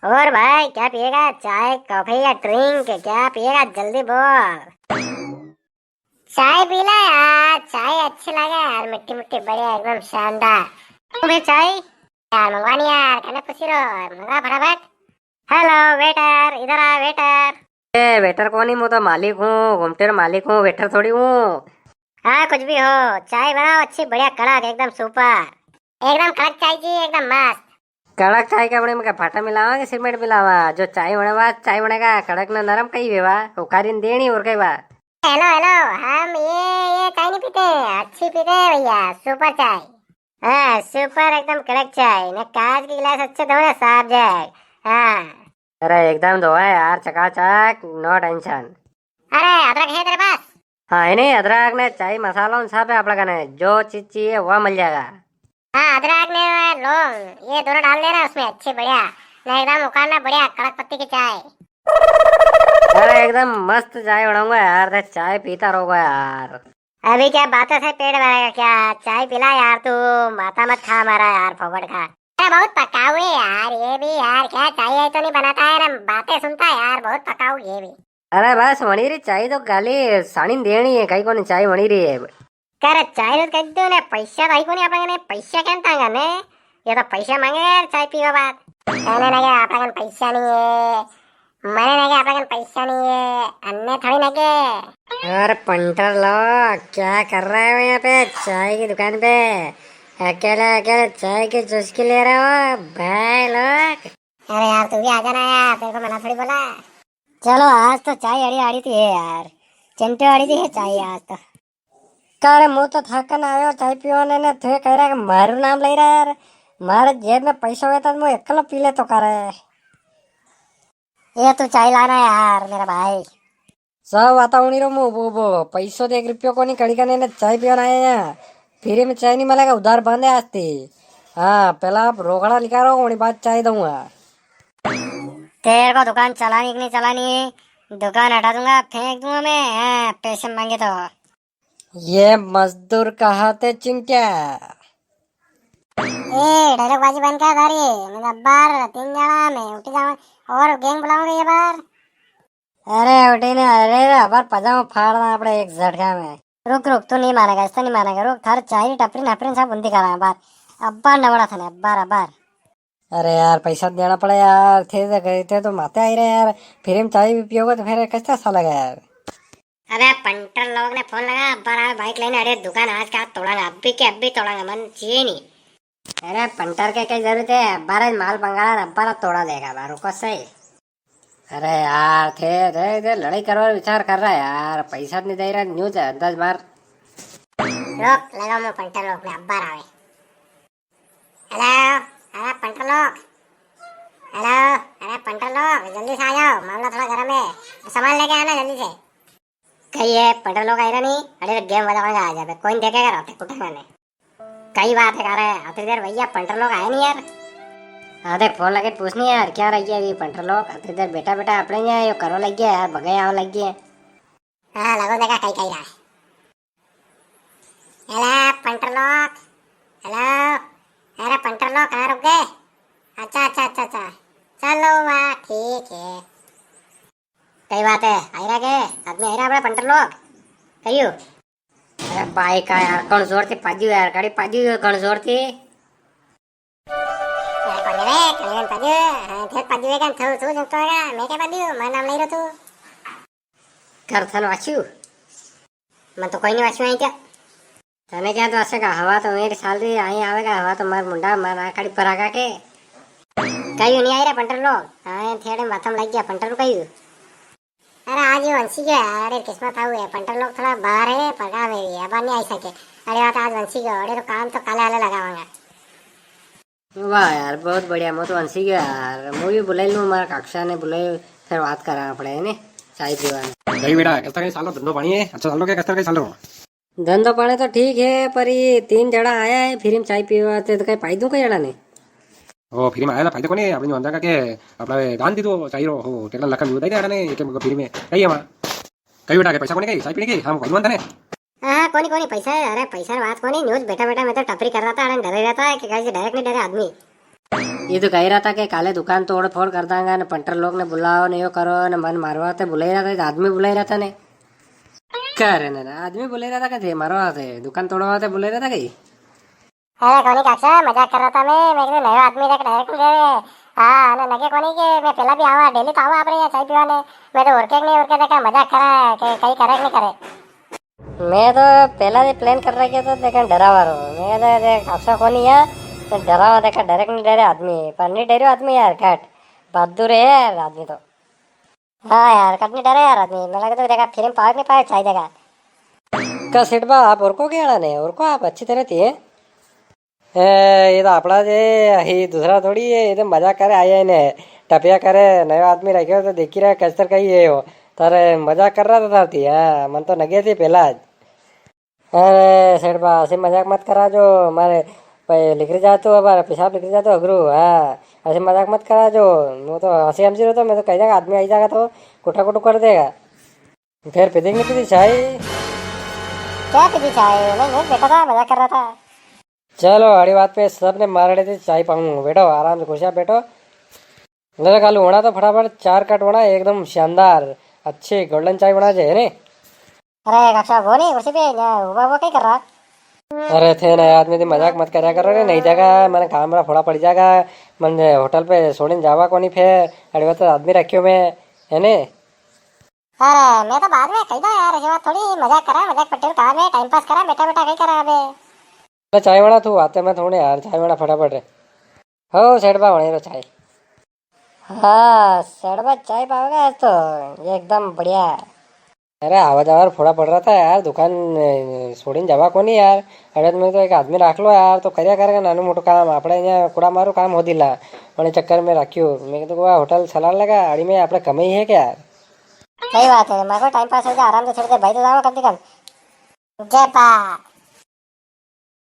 और भाई क्या पिएगा, चाय कॉफी या ड्रिंक, क्या पिएगा जल्दी बोल। चाय पी ला यार, चाय अच्छी लगे यार, मिट्टी मिट्टी बढ़िया एकदम शानदार। तुम्हें चाय यार मंगवानी यार, कहना खुशी रहो, मंगा फटाफट। हेलो वेटर, इधर आ वेटर। ए वेटर कौन ही, मैं तो मालिक हूँ, घूमते मालिक हूँ, वेटर थोड़ी हूँ। हाँ कुछ भी हो, चाय बनाओ अच्छी बढ़िया कड़क एकदम सुपर, एकदम कड़क चाय जी, एकदम मस्त। कड़क चाय का बने में फाटा मिलावा कि सिरमेंट मिलावा? जो चाय बनेवा चाय बनेगा कड़क न नरम कही वेवा, उकारीन देनी और कई बा। हेलो हेलो, हम ये चाय नहीं पीते, अच्छी पीते हैं भैया, सुपर चाय। हाँ सुपर एकदम कड़क चाय, न कांच की गिलास अच्छे धो ना साफ जाए। हाँ। अरे एकदम धोआ है यार, चकाचक, नो टेंशन। अरे अदरक है तेरे पास? हाँ है नहीं, अदरक ने चाय मसाला सब है अपना कने, जो चीज चाहिए वह मिल जाएगा। हाँ अदरक ने लौंग ये दोनों डाल देना उसमें, अच्छी बढ़िया न एकदम उकालना बढ़िया कड़क पत्ती की चाय। अरे एकदम मस्त चाय बनाऊंगा यार, तो चाय पीता रहोगा यार। अभी क्या बातों से पेट भरेगा क्या, चाय पिला यार तू, माथा मत खा हमारा यार, फोकट खा। अरे बहुत पकाऊ है यार ये भी यार, क्या चाय तो नहीं बनाता है ना, बातें सुनता है यार, बहुत पकाऊ ये भी। अरे बस वणी रही चाय तो गाली साणी देनी है, कहीं को चाय वणी रही है। करे चाय दूध कह दो ने, पैसा तो को नहीं आपने, पैसा क्या तांगा ने, ये तो पैसा मांगे यार चाय पीवा बात। कहने लगे आपका पैसा नहीं है, मैंने लगे आपका पैसा नहीं है, अन्य थोड़ी लगे। यार पंटर लोग क्या कर रहे हो यहाँ पे चाय की दुकान पे? अकेले अकेले चाय की चुस्की ले रहे हो भाई लोग? अरे यार तू भी आ जाना यार, तेरे को मना थोड़ी बोला। चलो आज तो चाय अड़ी अड़ी थी यार, चिंटू अड़ी थी चाय आज तो। करे मुँह तो थकन आयो चाय पियोने ने, थे कह रहा है कि मारू नाम ले रहा है यार, मारे जेब में पैसा हुआ था मैं अकेला पी ले तो करे। ये तू चाय लाना यार मेरा भाई। सब आता हूँ नहीं रो मुँह वो पैसों तो 1 रुपये को नहीं कड़ी का ने चाय पियोना है यहाँ, फ्री में चाय नहीं मिलेगा, उधार बंद है आस्ते। हाँ पहला आप रोकड़ा लिखा रहो वही बात चाय दूंगा। तेरे को दुकान चलानी कि नहीं चलानी, दुकान हटा दूंगा फेंक दूंगा मैं, हाँ, पैसे मांगे तो। ये मजदूर कहाते चिंट्या। ए डायलॉग बाजी बंद कर दारी, मैं बार 3 जना मैं उठी जाऊँ और गैंग बुलाऊंगा ये बार। अरे उठी ने, अरे अबर पजामा फाड़ना अपने एक झटका में। रुक रुक, तू नहीं मानेगा, ऐसा नहीं मानेगा, रुक थार चाय टपरी नपरी सब बंदी करा बार, अब्बार नवड़ा था अब्बार अब्बार। अरे यार पैसा देना पड़े यार, थे तो गए थे तो माते आई रहे यार, फिर हम चाय भी पियोगे तो फिर कैसा सा लगा यार। अबे पंटर लोग ने फोन लगा, अब्बार आए बाइक लेने, अरे दुकान आज का तोड़ांगा, अभी के अभी तोड़ांगा, मन चाहिए नहीं। अरे पंटर के क्या जरूरत है, अब्बार माल मंगाना अब्बार तोड़ा देगा बार, रुको सही। अरे यार थे लड़ाई करवा विचार कर रहा है यार, पैसा नहीं दे रहा, न्यूज है अंदाज मार। रोक लगा मैं पंटर लोग में, अब्बार आवे। हेलो, अरे पंटर लोग, हेलो, अरे पंटर लोग जल्दी से आ जाओ, मामला थोड़ा गर्म है, सामान लेके आना जल्दी से। कही है पंटर लोग आए नहीं, अरे गेम बजाऊंगा आ जाए, कोई देखेगा रात कुटेगा नहीं। कई बात है, कह रहे आते देर भैया पंटर लोग आए नहीं यार। आधे फोन लगे पूछनी यार क्या रही है अभी पंटर लोग, आते देर बेटा बेटा अपने यहाँ यो करो लग गया यार, भगे आओ लग गए। हाँ लगो देखा कहीं कहीं रहा है। हेलो पंटर लोग, हेलो, अरे पंटर लोग कहाँ रुक गए? अच्छा अच्छा अच्छा अच्छा, चलो वाह ठीक है। कई बात है, आई रहा के आदमी आई रहा अपना पंटर लोग, कहियो। अरे भाई का यार कौन जोर थी पाजी यार, गाड़ी पाजी कौन जोर थी? यार कौन है रे, कल्याण पाजू, हाँ ठेक पाजू है क्या, थू थू जुटो है, मैं क्या पाजू, मैं नाम नहीं रहा तू। कर थन वाचू मैं तो कोई नहीं वाचू आई क्या। तने क्या तो ऐसे का हवा तो मेरी साल दी आई आवेगा, हवा तो मर मुंडा मर आकड़ी पर आगा के। कहियो नहीं आई रहा पंटर लोग, हाँ थेड़े माथम लग गया पंटर कहियो। अरे आज ये वंशी गया, अरे किस्मत था हुए पंटर लोग थोड़ा बाहर है, पका मेरी अब नहीं आई सके। अरे बात आज वंशी गया, अरे तो काम तो काले आले लगावांगा। वाह यार बहुत बढ़िया, मैं तो हंसी गया यार, मैं भी बुलाई लूँ, हमारा कक्षा ने बुलाई, फिर बात करा पड़े ने चाय पीवा। भाई बेटा कैसा कहीं साल धंधो पानी है, अच्छा सालों के कैसा कहीं साल रहो। धंधो पाने तो ठीक है, पर ये 3 जड़ा आया है फिर हम चाय पीवा तो कहीं पाई दूं कई जड़ा ने। ओ फ्री में आया था फायदे को नहीं, अपनी अंदर का के अपना गान दी तो चाहिए हो, तेरा लखन भी बताई ने एक फ्री में कही हमारा कहीं बेटा के पैसा को नहीं, कही चाय पीने की हम कोई बनता ने। हाँ कोनी पैसा है, अरे पैसा बात कोनी, न्यूज बेटा बेटा मैं तो टपरी कर रहा था, अरे डरे रहता है कि कैसे डायरेक्ट नहीं डरे आदमी। ये तो कह रहा था कि काले दुकान तोड़ फोड़ कर देंगे ने पंटर लोग ने बुलाओ ने यो करो ने मन मारवा ते बुलाई रहा था आदमी बुलाई रहा था ने करे ना आदमी बुलाई रहा था कि मारवा थे दुकान तोड़वा ते बुलाई रहा था कहीं अरे कोनी काका मजाक कर रहा था मैं कहीं नया आदमी देख डायरेक्ट ले हाँ ने लगे कोनी के मैं पहला भी आवा डेली तो आवा अपने यहाँ चाय पीवाने मैं तो उड़के नहीं उड़के देखा मजाक करा कि कहीं करे कि नहीं करे। मैं तो पहला से प्लान कर रहा था देखा डरावा रो मैं तो देख अफसा कोनी है तो डरावा देखा डायरेक्ट नहीं डरे आदमी पर नहीं डरे आदमी यार कट बहादुर है यार आदमी तो हाँ यार कट नहीं डरे यार आदमी मैं लगा तो देखा फिल्म पार्क नहीं पाया चाय देगा। का सेठ बा आप और को क्या ने और को आप अच्छी तरह थी ये तो अपना जे ही दूसरा थोड़ी है ये तो मजाक करे आया ने टपिया करे नया आदमी रखे तो देखी रहा कसर कही है हो तारे मजाक कर रहा था थी हाँ मन तो नगे थी पहला अरे सेठ बा ऐसे मजाक मत करा जो हमारे लिख रही जा तो हमारे पेशाब लिख रही जा तो अगरू हाँ ऐसे मजाक मत करा जो वो तो हंसी हंसी रहो तो मैं तो कह जाएगा आदमी आई जाएगा तो कुटा कुटू कर देगा फिर पीती नहीं पीती चाय क्या पीती चाय नहीं देखा था मजाक कर रहा था। चलो अड़ी बात पे सबने मार रहे थे चाय पाऊंगा बैठो आराम से खुशियाँ बैठो मेरा कालू होना तो फटाफट 4 कट होना एकदम शानदार अच्छी गोल्डन चाय बना चाहिए ने अरे कक्षा वो नहीं उसी पे वो क्या कर रहा। अरे थे ना आदमी तो मजाक मत करा करो रे नहीं जाएगा मैंने काम रहा फोड़ा पड़ जाएगा मन होटल पे सोने जावा को नहीं फिर अड़ी बात आदमी रखियो मैं है ने अरे मैं तो बाद में कही था यार ऐसी बात थोड़ी मजाक करा मजाक पटेल कहा मैं टाइम पास करा बेटा बेटा कहीं करा अबे चाय वाला तू आते मैं थोड़े यार चाय वाला फटाफट हो सेठ बा बने चाय हाँ सेठ बा चाय पाओगे आज तो ये एकदम बढ़िया अरे आवाज आवाज फोड़ा पड़ रहा था यार दुकान छोड़ी जावा को नहीं यार अरे मैं तो एक आदमी राख लो यार तो કર્યા करेगा नानू मोटो काम આપણે અહીંયા કુડા મારું काम हो दिला પણ चक्कर में रखियो मैं तो होटल चलाने लगा अड़ी में આપણે कमाई है क्या यार सही बात है मेरे को टाइम पास हो जाए आराम से छोड़ दे भाई तो जाओ कम से कम जय पा।